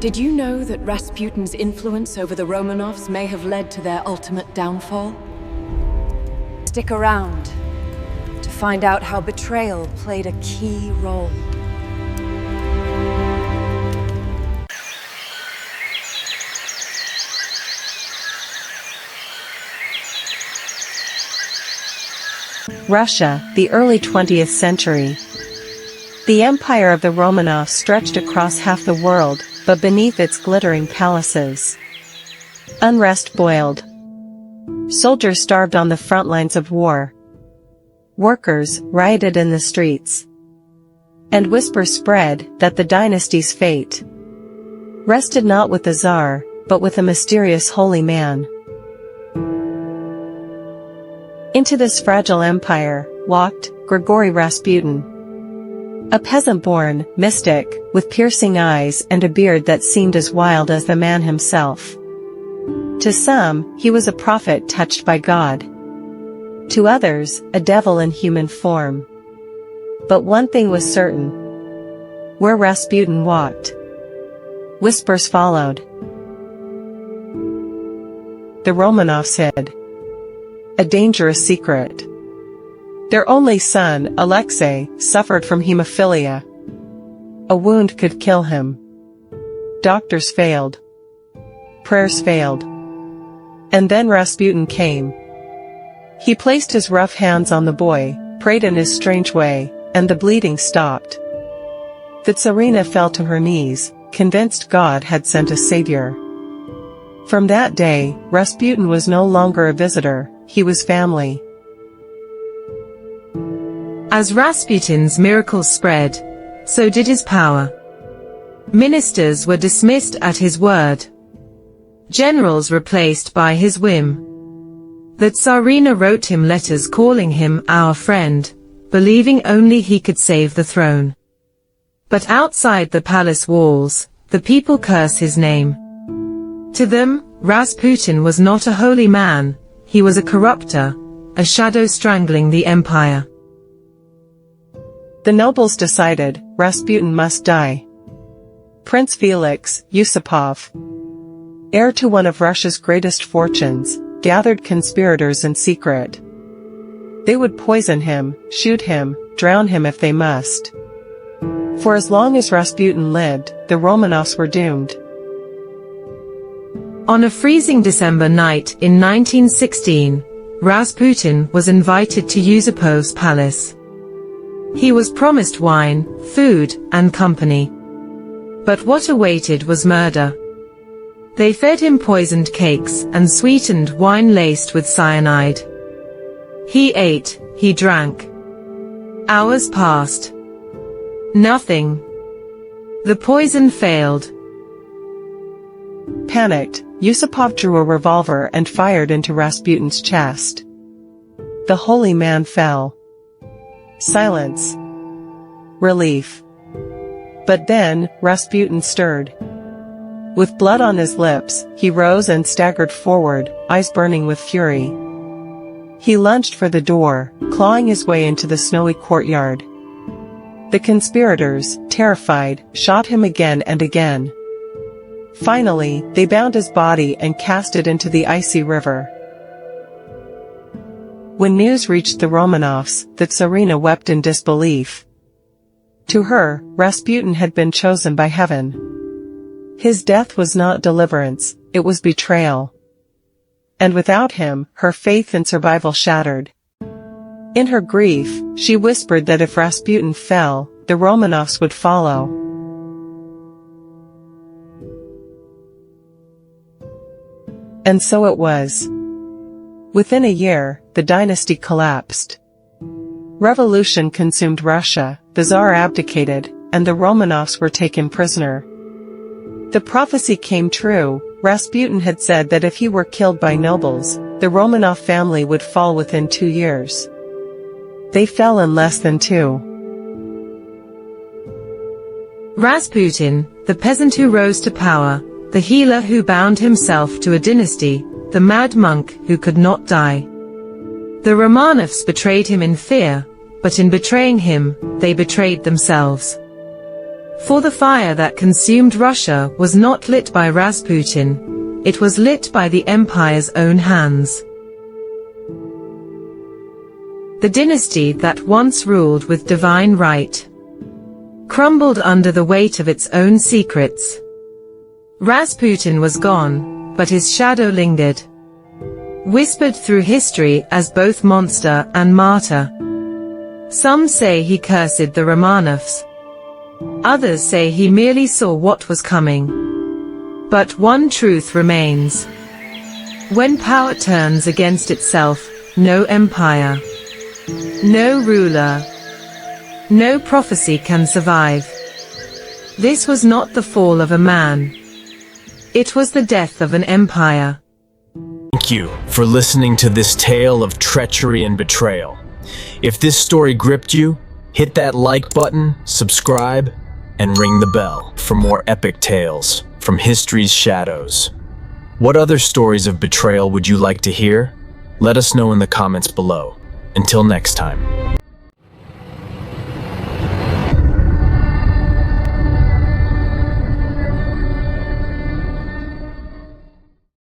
Did you know that Rasputin's influence over the Romanovs may have led to their ultimate downfall? Stick around to find out how betrayal played a key role. Russia, the early 20th century. The empire of the Romanovs stretched across half the world, but beneath its glittering palaces, unrest boiled. Soldiers starved on the front lines of war. Workers rioted in the streets. And whispers spread that the dynasty's fate rested not with the Tsar, but with a mysterious holy man. Into this fragile empire walked Grigori Rasputin, a peasant-born mystic with piercing eyes and a beard that seemed as wild as the man himself. To some, he was a prophet touched by God. To others, a devil in human form. But one thing was certain. Where Rasputin walked, whispers followed. The Romanovs hid a dangerous secret. Their only son, Alexei, suffered from hemophilia. A wound could kill him. Doctors failed. Prayers failed. And then Rasputin came. He placed his rough hands on the boy, prayed in his strange way, and the bleeding stopped. The Tsarina fell to her knees, convinced God had sent a savior. From that day, Rasputin was no longer a visitor, he was family. As Rasputin's miracles spread, so did his power. Ministers were dismissed at his word. Generals replaced by his whim. The Tsarina wrote him letters calling him our friend, believing only he could save the throne. But outside the palace walls, the people curse his name. To them, Rasputin was not a holy man, he was a corrupter, a shadow strangling the empire. The nobles decided Rasputin must die. Prince Felix Yusupov, heir to one of Russia's greatest fortunes, gathered conspirators in secret. They would poison him, shoot him, drown him if they must. For as long as Rasputin lived, the Romanovs were doomed. On a freezing December night in 1916, Rasputin was invited to Yusupov's palace. He was promised wine, food, and company. But what awaited was murder. They fed him poisoned cakes and sweetened wine laced with cyanide. He ate, he drank. Hours passed. Nothing. The poison failed. Panicked, Yusupov drew a revolver and fired into Rasputin's chest. The holy man fell. Silence. Relief. But then, Rasputin stirred. With blood on his lips, he rose and staggered forward, eyes burning with fury. He lunged for the door, clawing his way into the snowy courtyard. The conspirators, terrified, shot him again and again. Finally, they bound his body and cast it into the icy river. When news reached the Romanovs, the Tsarina wept in disbelief. To her, Rasputin had been chosen by heaven. His death was not deliverance, it was betrayal. And without him, her faith in survival shattered. In her grief, she whispered that if Rasputin fell, the Romanovs would follow. And so it was. Within a year, the dynasty collapsed. Revolution consumed Russia, the Tsar abdicated, and the Romanovs were taken prisoner. The prophecy came true. Rasputin had said that if he were killed by nobles, the Romanov family would fall within 2 years. They fell in less than 2. Rasputin, the peasant who rose to power, the healer who bound himself to a dynasty, the mad monk who could not die. The Romanovs betrayed him in fear, but in betraying him, they betrayed themselves. For the fire that consumed Russia was not lit by Rasputin, it was lit by the empire's own hands. The dynasty that once ruled with divine right crumbled under the weight of its own secrets. Rasputin was gone, but his shadow lingered, whispered through history as both monster and martyr. Some say he cursed the Romanovs. Others say he merely saw what was coming. But one truth remains. When power turns against itself, no empire, no ruler, no prophecy can survive. This was not the fall of a man. It was the death of an empire. Thank you for listening to this tale of treachery and betrayal. If this story gripped you, hit that like button, subscribe, and ring the bell for more epic tales from history's shadows. What other stories of betrayal would you like to hear? Let us know in the comments below. Until next time.